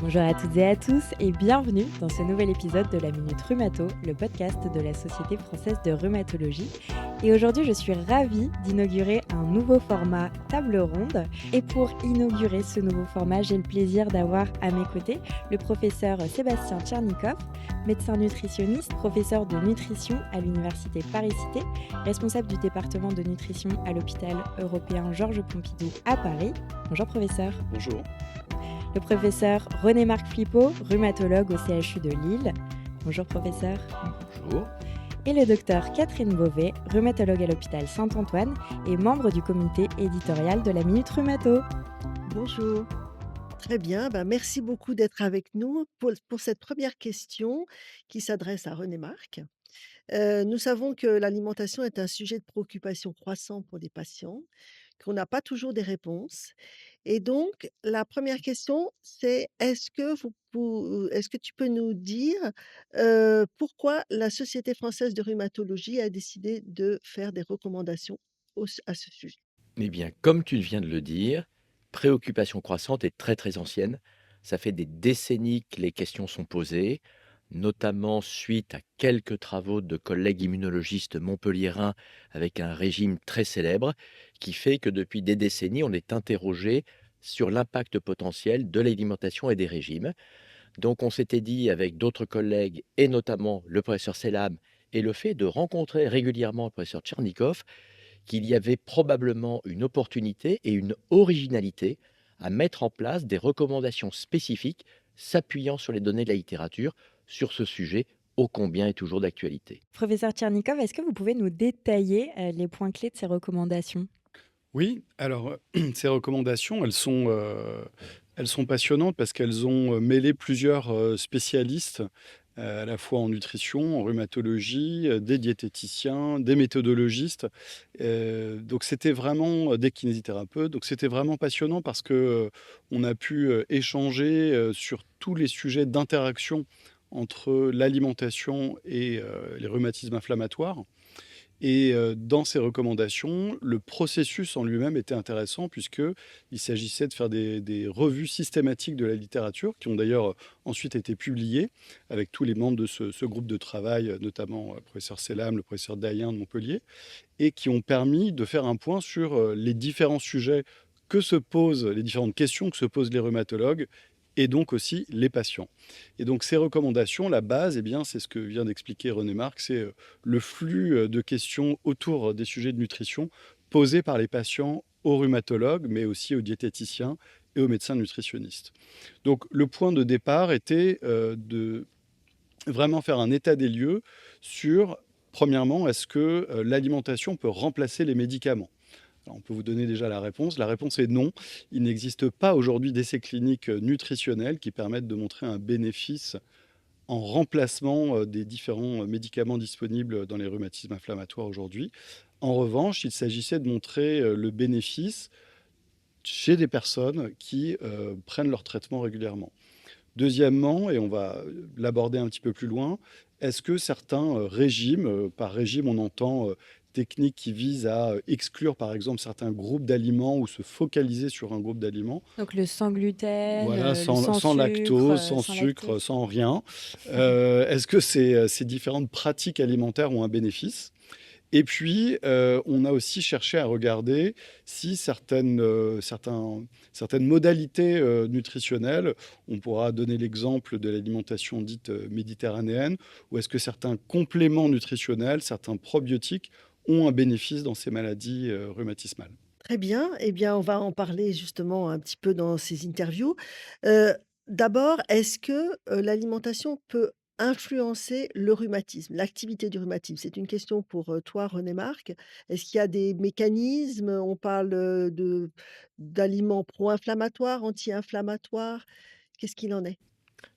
Bonjour à toutes et à tous et bienvenue dans ce nouvel épisode de la Minute Rhumato, le podcast de la Société française de rhumatologie. Et aujourd'hui, je suis ravie d'inaugurer un nouveau format table ronde. Et pour inaugurer ce nouveau format, j'ai le plaisir d'avoir à mes côtés le professeur Sébastien Tchernikov, médecin nutritionniste, professeur de nutrition à l'Université Paris-Cité, responsable du département de nutrition à l'hôpital européen Georges Pompidou à Paris. Bonjour professeur. Bonjour. Le professeur René-Marc Flipeau, rhumatologue au CHU de Lille. Bonjour professeur. Bonjour. Et le docteur Catherine Beauvais, rhumatologue à l'hôpital Saint-Antoine et membre du comité éditorial de la Minute Rhumato. Bonjour. Très bien, merci beaucoup d'être avec nous pour cette première question qui s'adresse à René Marc. Nous savons que l'alimentation est un sujet de préoccupation croissant pour les patients, qu'on n'a pas toujours des réponses. Et donc, la première question, c'est est-ce que tu peux nous dire pourquoi la Société française de rhumatologie a décidé de faire des recommandations à ce sujet? Eh bien, comme tu viens de le dire, préoccupation croissante est très très ancienne. Ça fait des décennies que les questions sont posées, notamment suite à quelques travaux de collègues immunologistes montpelliérains avec un régime très célèbre, qui fait que depuis des décennies, on est interrogé sur l'impact potentiel de l'alimentation et des régimes. Donc on s'était dit avec d'autres collègues, et notamment le professeur Selam, et le fait de rencontrer régulièrement le professeur Tchernikov, qu'il y avait probablement une opportunité et une originalité à mettre en place des recommandations spécifiques s'appuyant sur les données de la littérature sur ce sujet ô combien est toujours d'actualité. Professeur Tchernikov, est-ce que vous pouvez nous détailler les points clés de ces recommandations? Oui, alors ces recommandations, elles sont passionnantes parce qu'elles ont mêlé plusieurs spécialistes, à la fois en nutrition, en rhumatologie, des diététiciens, des méthodologistes. Donc c'était vraiment des kinésithérapeutes. Donc c'était vraiment passionnant parce que on a pu échanger sur tous les sujets d'interaction entre l'alimentation et les rhumatismes inflammatoires. Et dans ces recommandations, le processus en lui-même était intéressant puisqu'il s'agissait de faire des revues systématiques de la littérature qui ont d'ailleurs ensuite été publiées avec tous les membres de ce groupe de travail, notamment le professeur Selam, le professeur Dayen de Montpellier, et qui ont permis de faire un point sur les différents sujets les différentes questions que se posent les rhumatologues et donc aussi les patients. Et donc ces recommandations, la base, eh bien, c'est ce que vient d'expliquer René Marc, c'est le flux de questions autour des sujets de nutrition posés par les patients aux rhumatologues, mais aussi aux diététiciens et aux médecins nutritionnistes. Donc le point de départ était de vraiment faire un état des lieux sur, premièrement, est-ce que l'alimentation peut remplacer les médicaments? Alors, on peut vous donner déjà la réponse. La réponse est non. Il n'existe pas aujourd'hui d'essais cliniques nutritionnels qui permettent de montrer un bénéfice en remplacement des différents médicaments disponibles dans les rhumatismes inflammatoires aujourd'hui. En revanche, il s'agissait de montrer le bénéfice chez des personnes qui prennent leur traitement régulièrement. Deuxièmement, et on va l'aborder un petit peu plus loin, est-ce que certains régimes, par régime on entend techniques qui visent à exclure par exemple certains groupes d'aliments ou se focaliser sur un groupe d'aliments, Donc le sans gluten, voilà, le sans sans sucre, lactose, sans sans sucre, lactose. sans rien, est-ce que ces différentes pratiques alimentaires ont un bénéfice? Et puis, on a aussi cherché à regarder si certaines modalités nutritionnelles, on pourra donner l'exemple de l'alimentation dite méditerranéenne, ou est-ce que certains compléments nutritionnels, certains probiotiques ont un bénéfice dans ces maladies rhumatismales. Très bien, eh bien, on va en parler justement un petit peu dans ces interviews. Heu, D'abord, est-ce que, l'alimentation peut influencer le rhumatisme, l'activité du rhumatisme? C'est une question pour, toi, René Marc. Est-ce qu'il y a des mécanismes? On parle, d'aliments pro-inflammatoires, anti-inflammatoires? Qu'est-ce qu'il en est?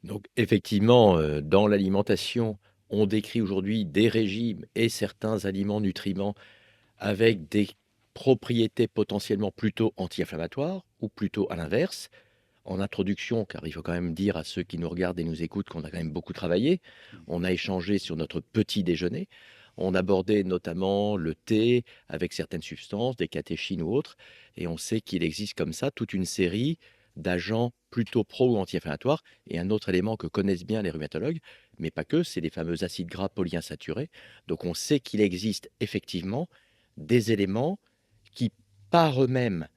Donc effectivement, dans l'alimentation, on décrit aujourd'hui des régimes et certains aliments nutriments avec des propriétés potentiellement plutôt anti-inflammatoires ou plutôt à l'inverse. En introduction, car il faut quand même dire à ceux qui nous regardent et nous écoutent qu'on a quand même beaucoup travaillé. On a échangé sur notre petit déjeuner. On abordait notamment le thé avec certaines substances, des catéchines ou autres, et on sait qu'il existe comme ça toute une série d'agents plutôt pro ou anti-inflammatoires. Et un autre élément que connaissent bien les rhumatologues, mais pas que, c'est les fameux acides gras polyinsaturés. Donc on sait qu'il existe effectivement des éléments qui, par eux-mêmes,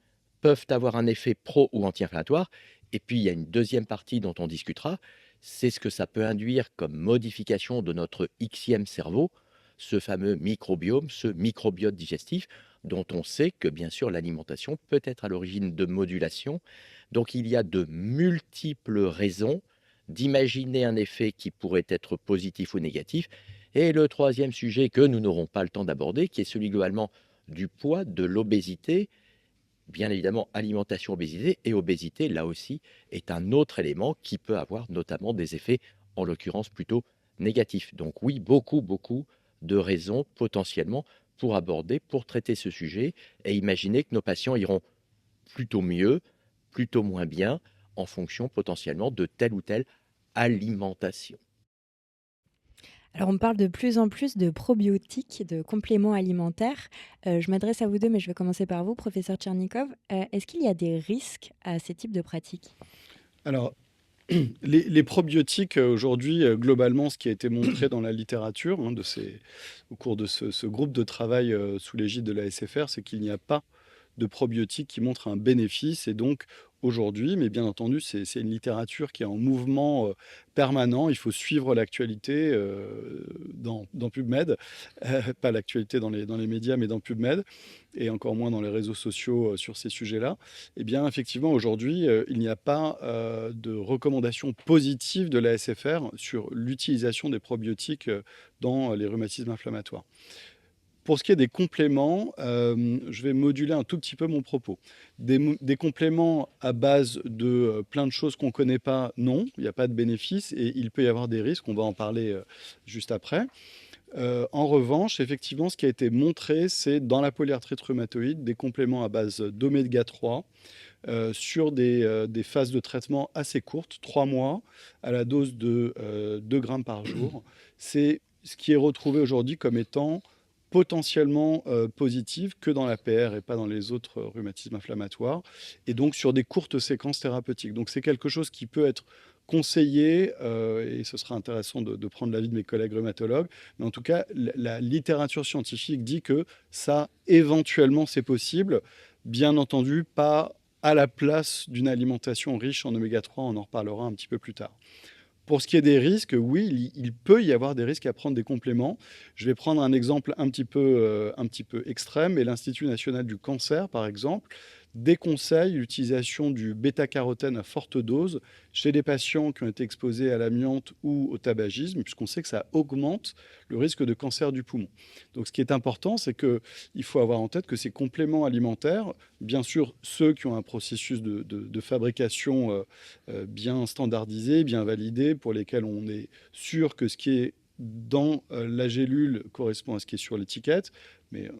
peuvent avoir un effet pro ou anti-inflammatoire. Et puis, il y a une deuxième partie dont on discutera, c'est ce que ça peut induire comme modification de notre Xème cerveau, ce fameux microbiome, ce microbiote digestif, dont on sait que, bien sûr, l'alimentation peut être à l'origine de modulation. Donc, il y a de multiples raisons d'imaginer un effet qui pourrait être positif ou négatif. Et le troisième sujet que nous n'aurons pas le temps d'aborder, qui est celui globalement du poids, de l'obésité, bien évidemment alimentation, obésité, et obésité, là aussi, est un autre élément qui peut avoir notamment des effets, en l'occurrence, plutôt négatifs. Donc oui, beaucoup, beaucoup de raisons potentiellement pour aborder, pour traiter ce sujet et imaginer que nos patients iront plutôt mieux, plutôt moins bien, en fonction potentiellement de telle ou telle alimentation. Alors, on parle de plus en plus de probiotiques, de compléments alimentaires. Je m'adresse à vous deux, mais je vais commencer par vous, professeur Tchernikov. Est-ce qu'il y a des risques à ces types de pratiques? Alors, les probiotiques, aujourd'hui, globalement, ce qui a été montré dans la littérature, hein, au cours de ce groupe de travail sous l'égide de la SFR, c'est qu'il n'y a pas de probiotiques qui montrent un bénéfice. Et donc, aujourd'hui, mais bien entendu, c'est une littérature qui est en mouvement permanent. Il faut suivre l'actualité dans PubMed, pas l'actualité dans les médias, mais dans PubMed, et encore moins dans les réseaux sociaux sur ces sujets-là. Eh bien, effectivement, aujourd'hui, il n'y a pas de recommandations positives de la SFR sur l'utilisation des probiotiques dans les rhumatismes inflammatoires. Pour ce qui est des compléments, je vais moduler un tout petit peu mon propos. Des compléments à base de plein de choses qu'on ne connaît pas, non, il n'y a pas de bénéfice et il peut y avoir des risques, on va en parler juste après. En revanche, effectivement, ce qui a été montré, c'est dans la polyarthrite rhumatoïde, des compléments à base d'oméga 3 sur des phases de traitement assez courtes, 3 mois, à la dose de 2 grammes par jour. C'est ce qui est retrouvé aujourd'hui comme étant potentiellement positive que dans la PR et pas dans les autres rhumatismes inflammatoires, et donc sur des courtes séquences thérapeutiques. Donc c'est quelque chose qui peut être conseillé, et ce sera intéressant de prendre l'avis de mes collègues rhumatologues, mais en tout cas, la littérature scientifique dit que ça, éventuellement, c'est possible, bien entendu, pas à la place d'une alimentation riche en oméga 3, on en reparlera un petit peu plus tard. Pour ce qui est des risques, oui, il peut y avoir des risques à prendre des compléments. Je vais prendre un exemple un petit peu extrême, et l'Institut national du cancer, par exemple, déconseille l'utilisation du bêta-carotène à forte dose chez des patients qui ont été exposés à l'amiante ou au tabagisme, puisqu'on sait que ça augmente le risque de cancer du poumon. Donc ce qui est important, c'est qu'il faut avoir en tête que ces compléments alimentaires, bien sûr ceux qui ont un processus de fabrication bien standardisé, bien validé, pour lesquels on est sûr que ce qui est dans la gélule correspond à ce qui est sur l'étiquette, mais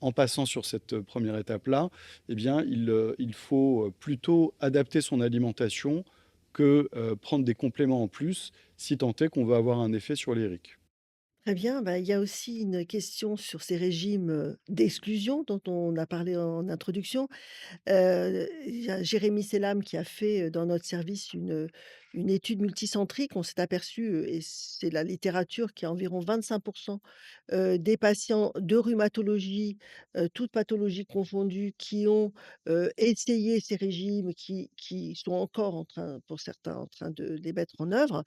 en passant sur cette première étape-là, eh bien, il faut plutôt adapter son alimentation que prendre des compléments en plus, si tant est qu'on veut avoir un effet sur les RIC. Très bien, bah, il y a aussi une question sur ces régimes, d'exclusion dont on a parlé en introduction. Il y a Jérémy Selam qui a fait, dans notre service une étude multicentrique. On s'est aperçu, et c'est la littérature, qu'il y a environ 25 des patients de rhumatologie, toutes pathologies confondues, qui ont, essayé ces régimes, qui sont encore en train, pour certains, en train de les mettre en œuvre.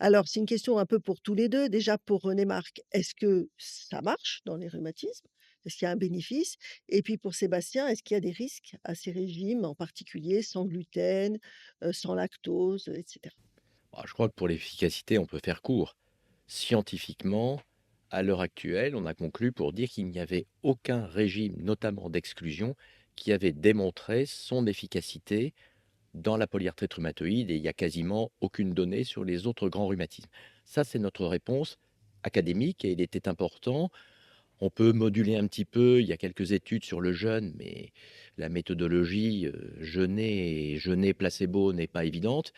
Alors, c'est une question un peu pour tous les 2. Déjà pour René Marc, est-ce que ça marche dans les rhumatismes? Est-ce qu'il y a un bénéfice? Et puis pour Sébastien, est-ce qu'il y a des risques à ces régimes, en particulier sans gluten, sans lactose, et cetera? Je crois que pour l'efficacité, on peut faire court. Scientifiquement, à l'heure actuelle, on a conclu pour dire qu'il n'y avait aucun régime, notamment d'exclusion, qui avait démontré son efficacité dans la polyarthrite rhumatoïde, et il n'y a quasiment aucune donnée sur les autres grands rhumatismes. Ça, c'est notre réponse académique et il était important. On peut moduler un petit peu, il y a quelques études sur le jeûne, mais la méthodologie jeûner placebo n'est pas évidente.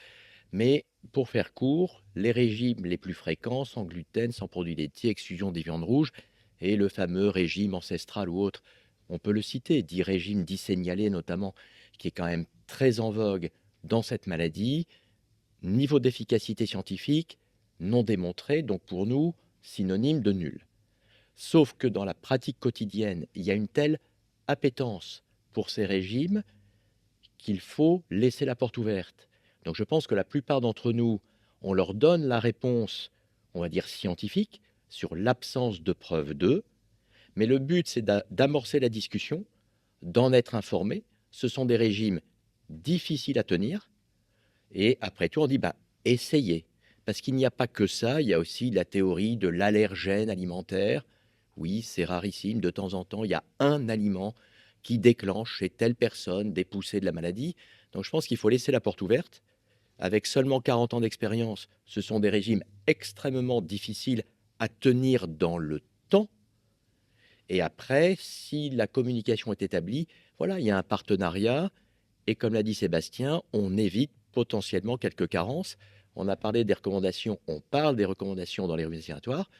Mais pour faire court, les régimes les plus fréquents, sans gluten, sans produits laitiers, exclusion des viandes rouges, et le fameux régime ancestral ou autre. On peut le citer, dit régime dit signalé notamment, qui est quand même très en vogue dans cette maladie. Niveau d'efficacité scientifique non démontré, donc pour nous, synonyme de nul. Sauf que dans la pratique quotidienne, il y a une telle appétence pour ces régimes qu'il faut laisser la porte ouverte. Donc je pense que la plupart d'entre nous, on leur donne la réponse, on va dire scientifique, sur l'absence de preuves d'eux, mais le but c'est d'amorcer la discussion, d'en être informé. Ce sont des régimes difficiles à tenir, et après tout on dit, bah, essayez. Parce qu'il n'y a pas que ça, il y a aussi la théorie de l'allergène alimentaire. Oui, c'est rarissime, de temps en temps, il y a un aliment qui déclenche chez telle personne des poussées de la maladie. Donc je pense qu'il faut laisser la porte ouverte. Avec seulement 40 ans d'expérience, ce sont des régimes extrêmement difficiles à tenir dans le temps. Et après, si la communication est établie, voilà, il y a un partenariat. Et comme l'a dit Sébastien, on évite potentiellement quelques carences. On a parlé des recommandations, on parle des recommandations dans les revues respiratoires.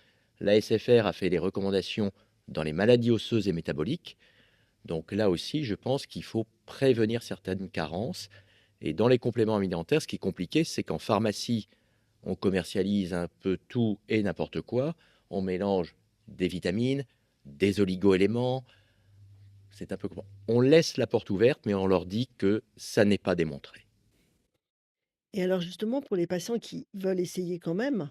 La SFR a fait des recommandations dans les maladies osseuses et métaboliques. Donc là aussi, je pense qu'il faut prévenir certaines carences. Et dans les compléments alimentaires, ce qui est compliqué, c'est qu'en pharmacie, on commercialise un peu tout et n'importe quoi. On mélange des vitamines, des oligo-éléments. C'est un peu comment. On laisse la porte ouverte, mais on leur dit que ça n'est pas démontré. Et alors justement, pour les patients qui veulent essayer quand même,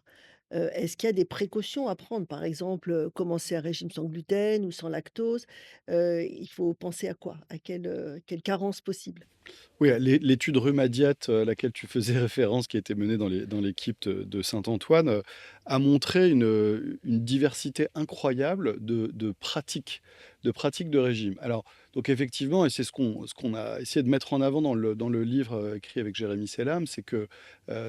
est-ce qu'il y a des précautions à prendre? Par exemple, commencer un régime sans gluten ou sans lactose, il faut penser à quoi? À quelle carence possible? Oui, l'étude Rhumadiat, à laquelle tu faisais référence, qui a été menée dans l'équipe de Saint-Antoine, a montré une diversité incroyable de pratiques de régime. Alors, donc effectivement, et c'est ce qu'on a essayé de mettre en avant dans le livre, écrit avec Jérémy Sellam, c'est que,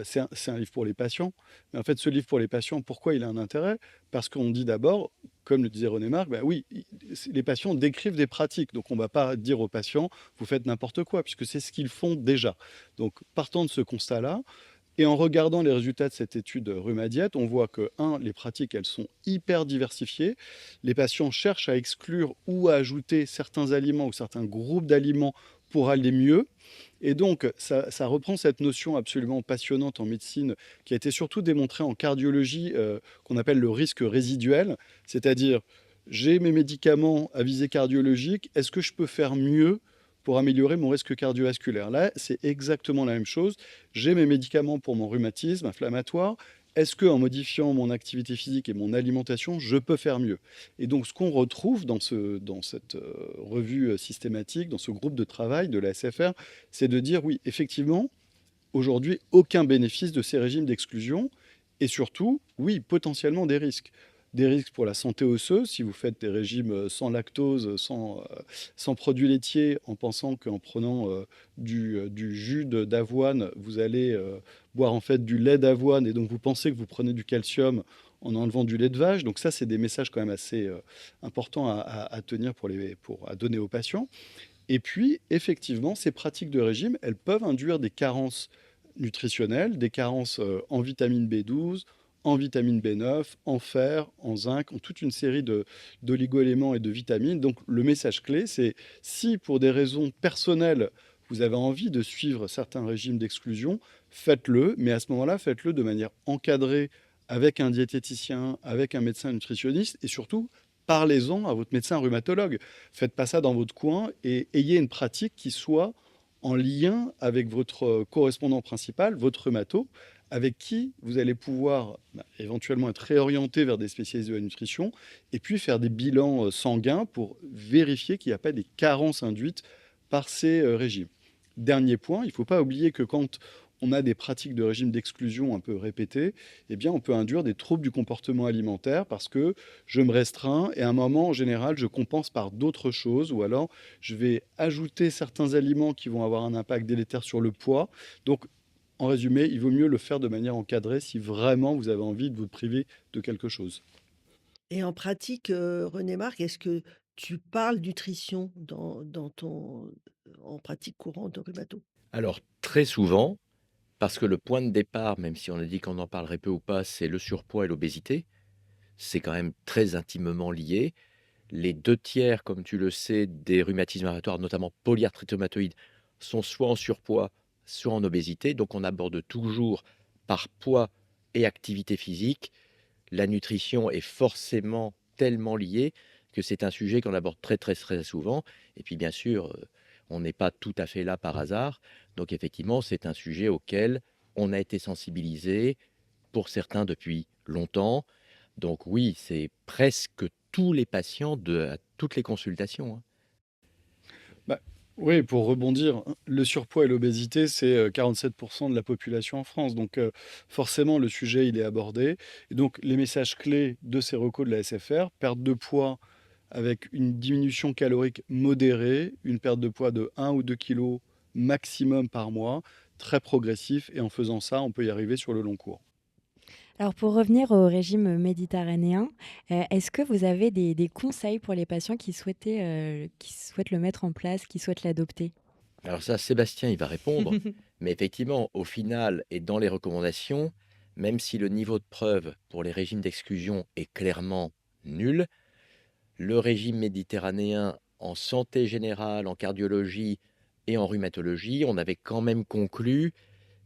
c'est un livre pour les patients. Mais en fait, ce livre pour les patients, pourquoi il a un intérêt? Parce qu'on dit d'abord, comme le disait René Marc, bah oui, les patients décrivent des pratiques. Donc on ne va pas dire aux patients, vous faites n'importe quoi, puisque c'est ce qu'ils font déjà. Donc, partant de ce constat-là, et en regardant les résultats de cette étude Rhumadiat, on voit que, un, les pratiques, elles sont hyper diversifiées. Les patients cherchent à exclure ou à ajouter certains aliments ou certains groupes d'aliments pour aller mieux. Et donc, ça reprend cette notion absolument passionnante en médecine, qui a été surtout démontrée en cardiologie, qu'on appelle le risque résiduel, c'est-à-dire, j'ai mes médicaments à visée cardiologique, est-ce que je peux faire mieux pour améliorer mon risque cardiovasculaire? Là, c'est exactement la même chose. J'ai mes médicaments pour mon rhumatisme inflammatoire. Est-ce qu'en modifiant mon activité physique et mon alimentation, je peux faire mieux? Et donc, ce qu'on retrouve dans cette revue systématique, dans ce groupe de travail de la SFR, c'est de dire, oui, effectivement, aujourd'hui, aucun bénéfice de ces régimes d'exclusion, et surtout, oui, potentiellement des risques. Des risques pour la santé osseuse, si vous faites des régimes sans lactose, sans produits laitiers, en pensant qu'en prenant du jus d'avoine, vous allez boire en fait du lait d'avoine, et donc vous pensez que vous prenez du calcium en enlevant du lait de vache. Donc ça, c'est des messages quand même assez importants à tenir à donner aux patients. Et puis, effectivement, ces pratiques de régime, elles peuvent induire des carences nutritionnelles, des carences en vitamine B12, en vitamine B9, en fer, en zinc, en toute une série d'oligo-éléments et de vitamines. Donc, le message clé, c'est si pour des raisons personnelles, vous avez envie de suivre certains régimes d'exclusion, faites-le, mais à ce moment-là, faites-le de manière encadrée avec un diététicien, avec un médecin nutritionniste, et surtout, parlez-en à votre médecin rhumatologue. Faites pas ça dans votre coin et ayez une pratique qui soit en lien avec votre correspondant principal, votre rhumato, avec qui vous allez pouvoir éventuellement être réorienté vers des spécialistes de la nutrition et puis faire des bilans sanguins pour vérifier qu'il n'y a pas des carences induites par ces régimes. Dernier point, il ne faut pas oublier que quand on a des pratiques de régime d'exclusion un peu répétées, eh bien, on peut induire des troubles du comportement alimentaire parce que je me restreins et à un moment, en général, je compense par d'autres choses ou alors je vais ajouter certains aliments qui vont avoir un impact délétère sur le poids. Donc, en résumé, il vaut mieux le faire de manière encadrée si vraiment vous avez envie de vous priver de quelque chose. Et en pratique, René Marc, est-ce que tu parles nutrition dans ton en pratique courante de rhumato? Alors, très souvent, parce que le point de départ, même si on a dit qu'on en parlerait peu ou pas, c'est le surpoids et l'obésité. c'est quand même très intimement lié. Les 2 tiers, comme tu le sais, des rhumatismes rhéumatoires, notamment polyarthrite rhumatoïde, sont soit en surpoids, soit en obésité. Donc on aborde toujours par poids et activité physique. La nutrition est forcément tellement liée que c'est un sujet qu'on aborde très, très, très souvent. Et puis bien sûr, on n'est pas tout à fait là par hasard. Donc effectivement, c'est un sujet auquel on a été sensibilisé, pour certains depuis longtemps. Donc oui, c'est presque tous les patients à toutes les consultations, hein. Bah, oui, pour rebondir, hein, le surpoids et l'obésité, c'est 47% de la population en France. Donc, forcément, le sujet, il est abordé. Et donc, les messages clés de ces recos de la SFR, perte de poids avec une diminution calorique modérée, une perte de poids de 1 ou 2 kilos maximum par mois, très progressif. Et en faisant ça, on peut y arriver sur le long cours. Alors pour revenir au régime méditerranéen, est-ce que vous avez des conseils pour les patients qui souhaitent le mettre en place, qui souhaitent l'adopter? Alors ça, Sébastien, il va répondre, mais effectivement, au final et dans les recommandations, même si le niveau de preuve pour les régimes d'exclusion est clairement nul, le régime méditerranéen en santé générale, en cardiologie et en rhumatologie, on avait quand même conclu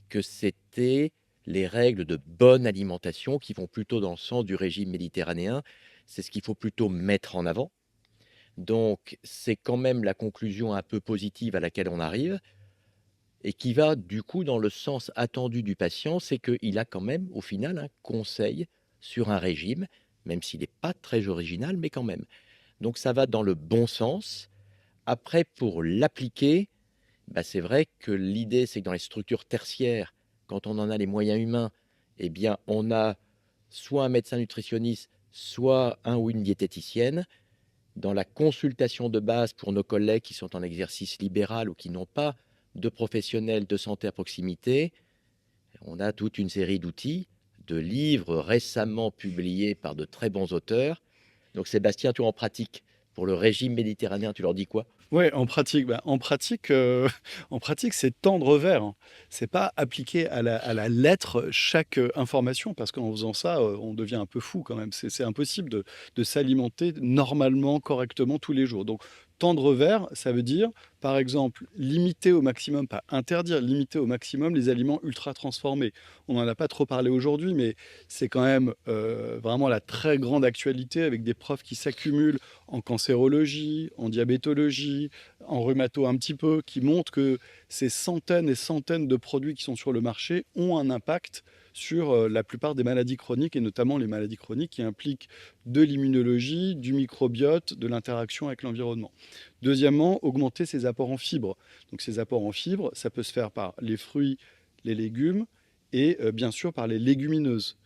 que c'était les règles de bonne alimentation qui vont plutôt dans le sens du régime méditerranéen. C'est ce qu'il faut plutôt mettre en avant. Donc, c'est quand même la conclusion un peu positive à laquelle on arrive et qui va du coup dans le sens attendu du patient, c'est qu'il a quand même au final un conseil sur un régime, même s'il n'est pas très original, mais quand même. Donc ça va dans le bon sens. Après, pour l'appliquer, bah, c'est vrai que l'idée, c'est que dans les structures tertiaires, quand on en a les moyens humains, eh bien, on a soit un médecin nutritionniste, soit un ou une diététicienne. Dans la consultation de base pour nos collègues qui sont en exercice libéral ou qui n'ont pas de professionnels de santé à proximité, on a toute une série d'outils, de livres récemment publiés par de très bons auteurs. Donc Sébastien, toi en pratique, pour le régime méditerranéen, tu leur dis quoi? Ouais, en pratique, c'est tendre vers, hein. C'est pas appliquer à la lettre chaque, information parce qu'en faisant ça, on devient un peu fou quand même. C'est impossible de s'alimenter normalement, correctement tous les jours. Donc tendre vers, ça veut dire, par exemple, limiter au maximum, pas interdire, limiter au maximum les aliments ultra transformés. On n'en a pas trop parlé aujourd'hui, mais c'est quand même, vraiment la très grande actualité avec des preuves qui s'accumulent en cancérologie, en diabétologie, en rhumato un petit peu, qui montrent que ces centaines et centaines de produits qui sont sur le marché ont un impact sur la plupart des maladies chroniques, et notamment les maladies chroniques qui impliquent de l'immunologie, du microbiote, de l'interaction avec l'environnement. Deuxièmement, augmenter ses apports en fibres. Donc ces apports en fibres, ça peut se faire par les fruits, les légumes et bien sûr par les légumineuses.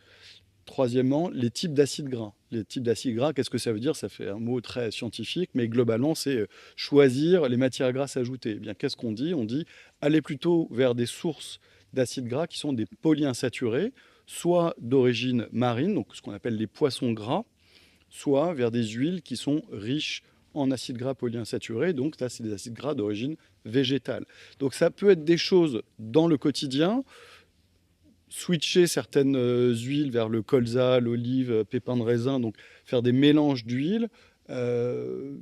Troisièmement, les types d'acides gras. Les types d'acides gras, qu'est-ce que ça veut dire? Ça fait un mot très scientifique, mais globalement, c'est choisir les matières grasses ajoutées. Eh bien, qu'est-ce qu'on dit? On dit aller plutôt vers des sources d'acides gras qui sont des polyinsaturés, soit d'origine marine, donc ce qu'on appelle les poissons gras, soit vers des huiles qui sont riches en acides gras polyinsaturés, donc là, c'est des acides gras d'origine végétale. Donc ça peut être des choses dans le quotidien, switcher certaines huiles vers le colza, l'olive, pépins de raisin, donc faire des mélanges d'huiles, euh,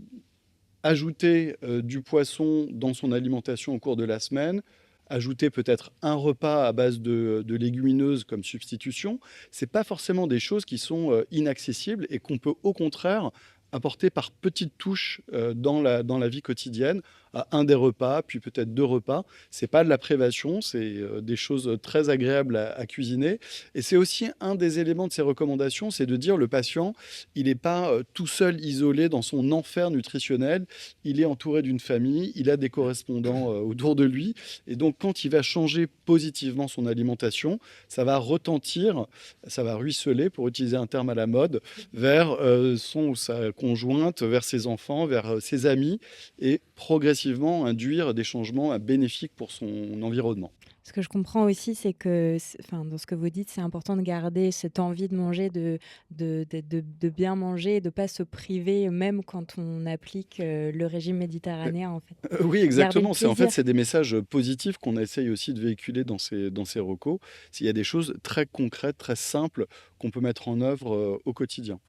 ajouter du poisson dans son alimentation au cours de la semaine, ajouter peut-être un repas à base de légumineuses comme substitution. C'est pas forcément des choses qui sont inaccessibles et qu'on peut au contraire apporter par petites touches dans la vie quotidienne, à un des repas, puis peut-être 2 repas. C'est pas de la privation, c'est des choses très agréables à cuisiner. Et c'est aussi un des éléments de ces recommandations, c'est de dire le patient, il n'est pas tout seul, isolé dans son enfer nutritionnel, il est entouré d'une famille, il a des correspondants autour de lui. Et donc, quand il va changer positivement son alimentation, ça va retentir, ça va ruisseler, pour utiliser un terme à la mode, vers son ou sa conjointe, vers ses enfants, vers ses amis, et progressivement induire des changements bénéfiques pour son environnement. Ce que je comprends aussi, c'est que, enfin, dans ce que vous dites, c'est important de garder cette envie de manger, de bien manger, de ne pas se priver, même quand on applique le régime méditerranéen, en fait. Oui, Garder le exactement. plaisir. C'est des messages positifs qu'on essaye aussi de véhiculer dans ces recos. Il y a des choses très concrètes, très simples qu'on peut mettre en œuvre au quotidien.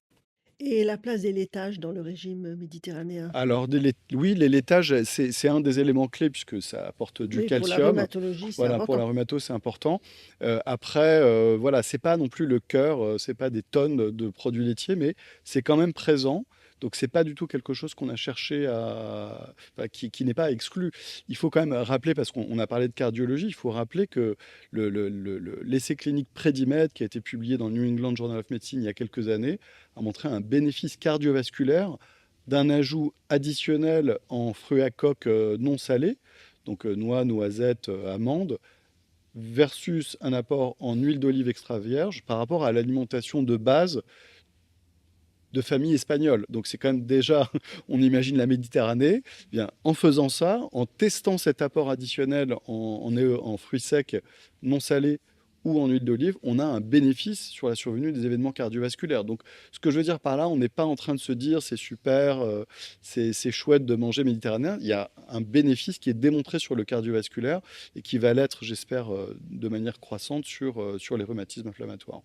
Et la place des laitages dans le régime méditerranéen? Alors oui, les laitages, c'est un des éléments clés puisque ça apporte du Oui, pour la calcium. rhumatologie, c'est Voilà, pour la important. rhumato, c'est important. Après, voilà, c'est pas non plus le cœur, c'est pas des tonnes de produits laitiers, mais c'est quand même présent. Donc c'est pas du tout quelque chose qu'on a cherché qui n'est pas exclu. Il faut quand même rappeler, parce qu'on a parlé de cardiologie, il faut rappeler que l'essai clinique Predimed, qui a été publié dans le New England Journal of Medicine il y a quelques années, a montré un bénéfice cardiovasculaire d'un ajout additionnel en fruits à coque non salés, donc noix, noisettes, amandes, versus un apport en huile d'olive extra vierge par rapport à l'alimentation de base de famille espagnole. Donc c'est quand même déjà, on imagine la Méditerranée. Bien, en faisant ça, en testant cet apport additionnel en fruits secs non salés ou en huile d'olive, on a un bénéfice sur la survenue des événements cardiovasculaires. Donc ce que je veux dire par là, on n'est pas en train de se dire c'est super, c'est chouette de manger méditerranéen. Il y a un bénéfice qui est démontré sur le cardiovasculaire et qui va l'être, j'espère, de manière croissante sur les rhumatismes inflammatoires.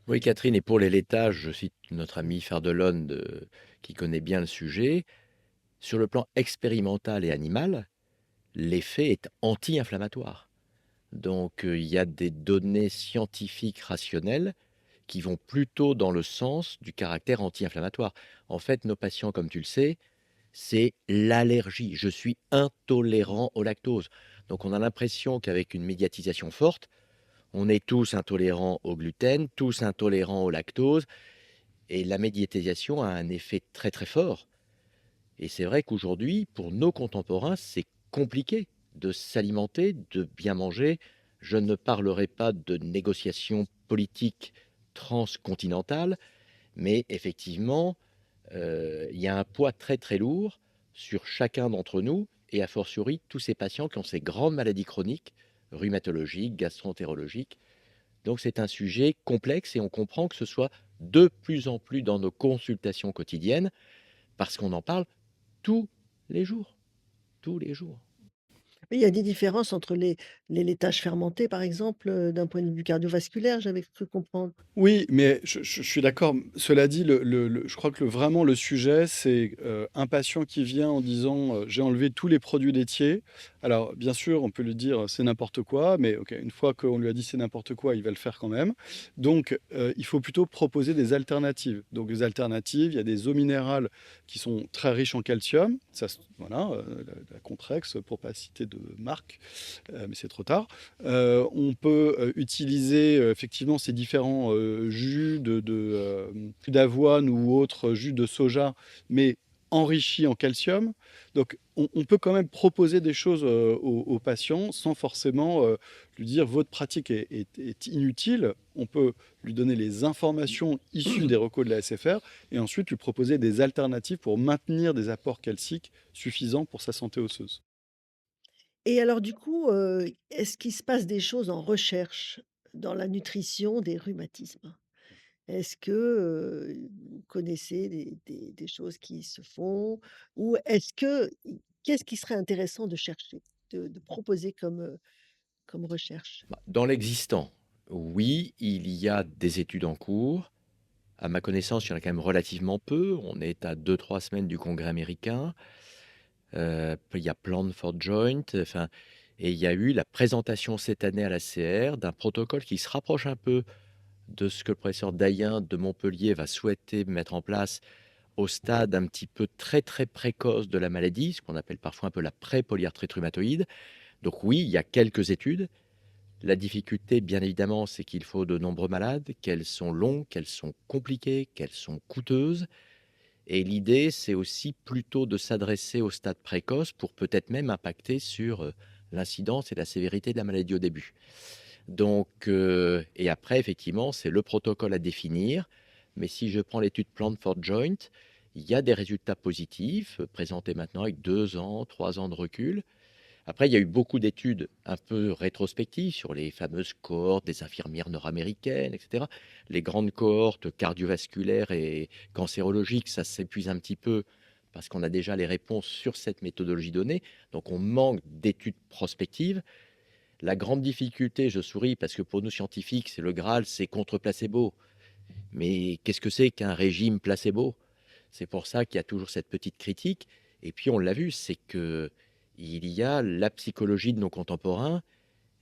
Oui, Catherine, et pour les laitages, je cite notre ami Ferdelon qui connaît bien le sujet. Sur le plan expérimental et animal, l'effet est anti-inflammatoire. Donc, il y a des données scientifiques rationnelles qui vont plutôt dans le sens du caractère anti-inflammatoire. En fait, nos patients, comme tu le sais, c'est l'allergie. Je suis intolérant au lactose. Donc, on a l'impression qu'avec une médiatisation forte, on est tous intolérants au gluten, tous intolérants au lactose, et la médiatisation a un effet très très fort. Et c'est vrai qu'aujourd'hui, pour nos contemporains, c'est compliqué de s'alimenter, de bien manger. Je ne parlerai pas de négociations politiques transcontinentales, mais effectivement, il y a un poids très très lourd sur chacun d'entre nous, et a fortiori tous ces patients qui ont ces grandes maladies chroniques, rhumatologiques, gastro-entérologiques. Donc c'est un sujet complexe et on comprend que ce soit de plus en plus dans nos consultations quotidiennes parce qu'on en parle tous les jours, tous les jours. Mais il y a des différences entre les laitages fermentés, par exemple, d'un point de vue cardiovasculaire, j'avais cru comprendre. Oui, mais je suis d'accord. Cela dit, je crois que vraiment le sujet, c'est un patient qui vient en disant j'ai enlevé tous les produits laitiers. Alors, bien sûr, on peut lui dire c'est n'importe quoi, mais ok, une fois qu'on lui a dit c'est n'importe quoi, il va le faire quand même. Donc, il faut plutôt proposer des alternatives. Donc, des alternatives, il y a des eaux minérales qui sont très riches en calcium. Ça, voilà, la Contrex, pour pas citer de marque, mais c'est trop tard. On peut utiliser effectivement ces différents jus d'avoine ou autres jus de soja, mais enrichis en calcium. Donc, on peut quand même proposer des choses aux patients sans forcément lui dire votre pratique est inutile. On peut lui donner les informations issues des recos de la SFR et ensuite lui proposer des alternatives pour maintenir des apports calciques suffisants pour sa santé osseuse. Et alors du coup, est-ce qu'il se passe des choses en recherche dans la nutrition des rhumatismes? Est-ce que, vous connaissez des choses qui se font? Ou est-ce que qu'est-ce qui serait intéressant de chercher, de proposer comme recherche? Bah, dans l'existant, oui, il y a des études en cours. À ma connaissance, il y en a quand même relativement peu. On est à 2 3 semaines du congrès américain. Il y a Plan for Joint, enfin, et il y a eu la présentation cette année à la CR d'un protocole qui se rapproche un peu de ce que le professeur Dayen de Montpellier va souhaiter mettre en place au stade un petit peu très très précoce de la maladie, ce qu'on appelle parfois un peu la pré-polyarthrite rhumatoïde. Donc oui, il y a quelques études. La difficulté, bien évidemment, c'est qu'il faut de nombreux malades, qu'elles sont longues, qu'elles sont compliquées, qu'elles sont coûteuses. Et l'idée, c'est aussi plutôt de s'adresser au stade précoce pour peut-être même impacter sur l'incidence et la sévérité de la maladie au début. Donc, et après, effectivement, c'est le protocole à définir. Mais si je prends l'étude Plan for Joint, il y a des résultats positifs présentés maintenant avec 2 ans, 3 ans de recul. Après, il y a eu beaucoup d'études un peu rétrospectives sur les fameuses cohortes des infirmières nord-américaines, etc. Les grandes cohortes cardiovasculaires et cancérologiques, ça s'épuise un petit peu parce qu'on a déjà les réponses sur cette méthodologie donnée. Donc, on manque d'études prospectives. La grande difficulté, je souris parce que pour nous scientifiques, c'est le Graal, c'est contre placebo. Mais qu'est-ce que c'est qu'un régime placebo? C'est pour ça qu'il y a toujours cette petite critique. Et puis on l'a vu, c'est qu'il y a la psychologie de nos contemporains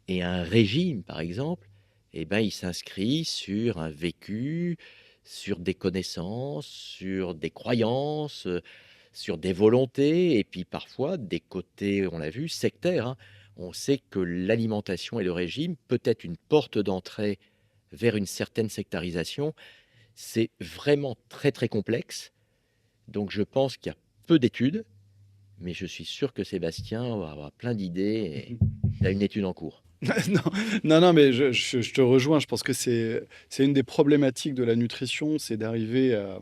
et un régime, par exemple, eh ben, il s'inscrit sur un vécu, sur des connaissances, sur des croyances, sur des volontés et puis parfois des côtés, on l'a vu, sectaires, hein. On sait que l'alimentation et le régime peut être une porte d'entrée vers une certaine sectarisation. C'est vraiment très, très complexe. Donc je pense qu'il y a peu d'études, mais je suis sûr que Sébastien va avoir plein d'idées et il a une étude en cours. Non, non, non, mais je te rejoins. Je pense que c'est une des problématiques de la nutrition, c'est d'arriver à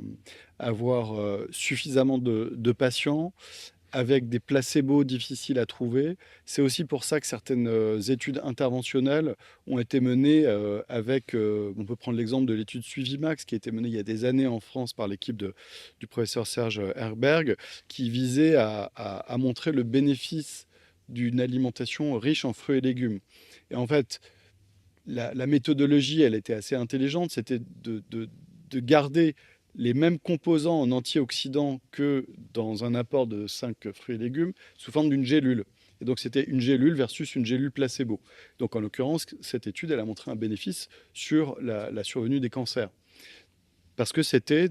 avoir suffisamment de patients avec des placebos difficiles à trouver. C'est aussi pour ça que certaines études interventionnelles ont été menées avec, on peut prendre l'exemple de l'étude Suivimax qui a été menée il y a des années en France par l'équipe du professeur Serge Herberg, qui visait à montrer le bénéfice d'une alimentation riche en fruits et légumes. Et en fait, la méthodologie, elle était assez intelligente, c'était de garder les mêmes composants en antioxydants que dans un apport de 5 fruits et légumes sous forme d'une gélule. Et donc, c'était une gélule versus une gélule placebo. Donc, en l'occurrence, cette étude, elle a montré un bénéfice sur la survenue des cancers. Parce que c'était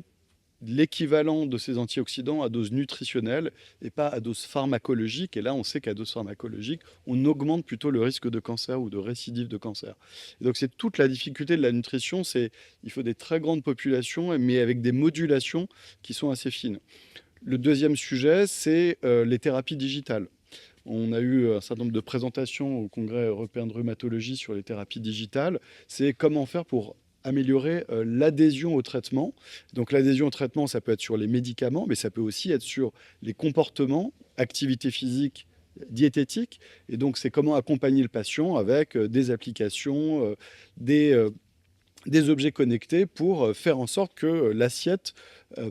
l'équivalent de ces antioxydants à dose nutritionnelle et pas à dose pharmacologique. Et là, on sait qu'à dose pharmacologique, on augmente plutôt le risque de cancer ou de récidive de cancer. Et donc, c'est toute la difficulté de la nutrition, c'est il faut des très grandes populations, mais avec des modulations qui sont assez fines. Le deuxième sujet, c'est les thérapies digitales. On a eu un certain nombre de présentations au Congrès européen de rhumatologie sur les thérapies digitales. C'est comment faire pour améliorer l'adhésion au traitement. Donc l'adhésion au traitement, ça peut être sur les médicaments, mais ça peut aussi être sur les comportements, activité physique, diététique. Et donc c'est comment accompagner le patient avec des applications, des objets connectés pour faire en sorte que l'assiette,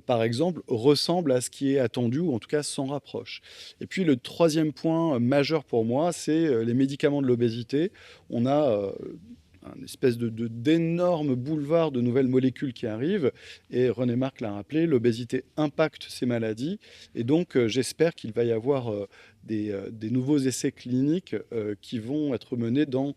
par exemple, ressemble à ce qui est attendu ou en tout cas s'en rapproche. Et puis le troisième point majeur pour moi, c'est les médicaments de l'obésité. On a un espèce d'énorme boulevard de nouvelles molécules qui arrivent. Et René Marc l'a rappelé, l'obésité impacte ces maladies. Et donc, j'espère qu'il va y avoir des nouveaux essais cliniques qui vont être menés dans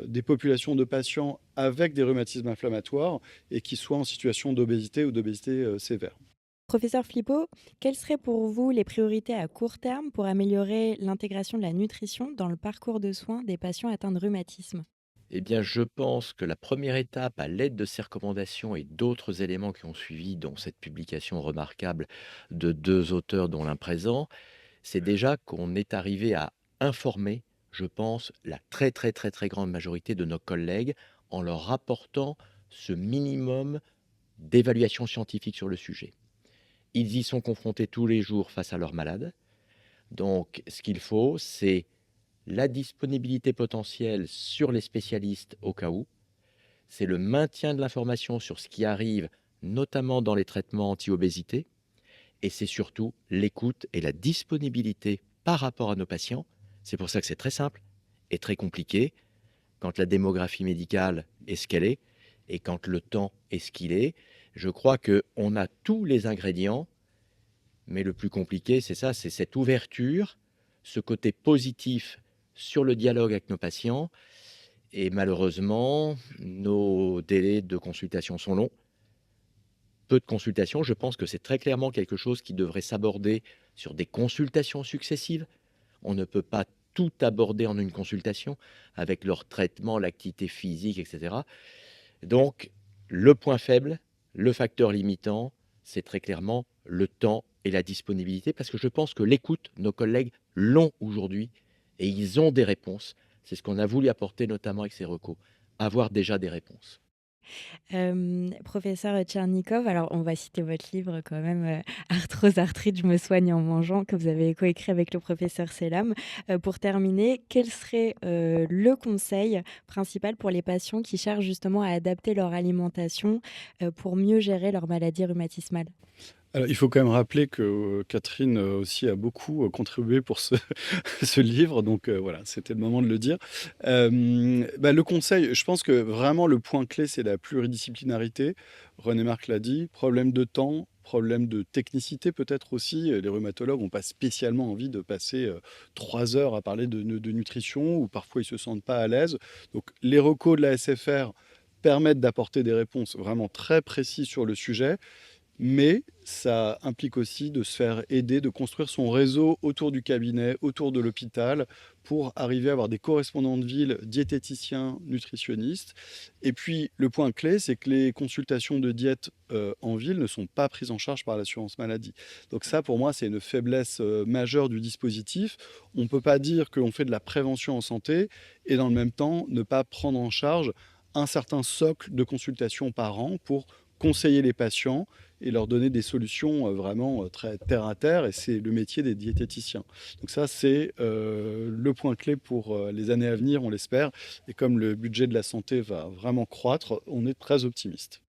des populations de patients avec des rhumatismes inflammatoires et qui soient en situation d'obésité ou d'obésité sévère. Professeur Flippo, quelles seraient pour vous les priorités à court terme pour améliorer l'intégration de la nutrition dans le parcours de soins des patients atteints de rhumatisme? Eh bien, je pense que la première étape, à l'aide de ces recommandations et d'autres éléments qui ont suivi, dont cette publication remarquable de 2 auteurs, dont l'un présent, c'est déjà qu'on est arrivé à informer, je pense, la très, très, très, très grande majorité de nos collègues en leur apportant ce minimum d'évaluation scientifique sur le sujet. Ils y sont confrontés tous les jours face à leurs malades. Donc, ce qu'il faut, c'est la disponibilité potentielle sur les spécialistes au cas où, c'est le maintien de l'information sur ce qui arrive, notamment dans les traitements anti-obésité, et c'est surtout l'écoute et la disponibilité par rapport à nos patients. C'est pour ça que c'est très simple et très compliqué quand la démographie médicale est ce qu'elle est et quand le temps est ce qu'il est. Je crois qu'on a tous les ingrédients, mais le plus compliqué, c'est ça, c'est cette ouverture, ce côté positif sur le dialogue avec nos patients. Et malheureusement, nos délais de consultation sont longs. Peu de consultations, je pense que c'est très clairement quelque chose qui devrait s'aborder sur des consultations successives. On ne peut pas tout aborder en une consultation avec leur traitement, l'activité physique, etc. Donc, le point faible, le facteur limitant, c'est très clairement le temps et la disponibilité, parce que je pense que l'écoute, nos collègues l'ont aujourd'hui et ils ont des réponses. C'est ce qu'on a voulu apporter notamment avec ces recos, avoir déjà des réponses. Professeur Tchernikov, alors on va citer votre livre quand même, Arthrose, arthrite, je me soigne en mangeant, que vous avez coécrit avec le professeur Selam. Pour terminer, quel serait le conseil principal pour les patients qui cherchent justement à adapter leur alimentation pour mieux gérer leur maladie rhumatismale? Alors, il faut quand même rappeler que Catherine aussi a beaucoup contribué pour ce, ce livre, donc voilà, c'était le moment de le dire. Le conseil, je pense que vraiment le point clé, c'est la pluridisciplinarité. René Marc l'a dit, problème de temps, problème de technicité peut-être aussi. Les rhumatologues n'ont pas spécialement envie de passer 3 heures à parler de nutrition, ou parfois ils se sentent pas à l'aise. Donc les recos de la SFR permettent d'apporter des réponses vraiment très précises sur le sujet. Mais ça implique aussi de se faire aider, de construire son réseau autour du cabinet, autour de l'hôpital, pour arriver à avoir des correspondants de ville, diététiciens, nutritionnistes. Et puis, le point clé, c'est que les consultations de diète en ville ne sont pas prises en charge par l'assurance maladie. Donc ça, pour moi, c'est une faiblesse majeure du dispositif. On ne peut pas dire qu'on fait de la prévention en santé et dans le même temps ne pas prendre en charge un certain socle de consultations par an pour conseiller les patients et leur donner des solutions vraiment très terre à terre. Et c'est le métier des diététiciens. Donc ça, c'est le point clé pour les années à venir, on l'espère. Et comme le budget de la santé va vraiment croître, on est très optimiste.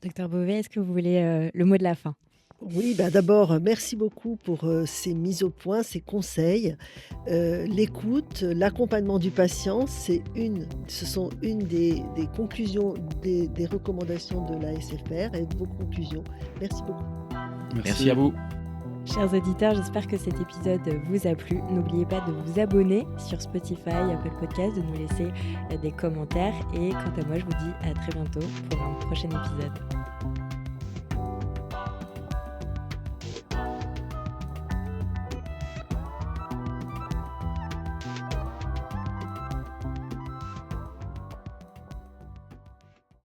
Docteur Beauvais, est-ce que vous voulez le mot de la fin? Oui, d'abord, merci beaucoup pour ces mises au point, ces conseils. L'écoute, l'accompagnement du patient, ce sont une des conclusions, des recommandations de la SFR et de vos conclusions. Merci beaucoup. Merci à vous. Chers auditeurs, j'espère que cet épisode vous a plu. N'oubliez pas de vous abonner sur Spotify, Apple Podcast, de nous laisser des commentaires. Et quant à moi, je vous dis à très bientôt pour un prochain épisode.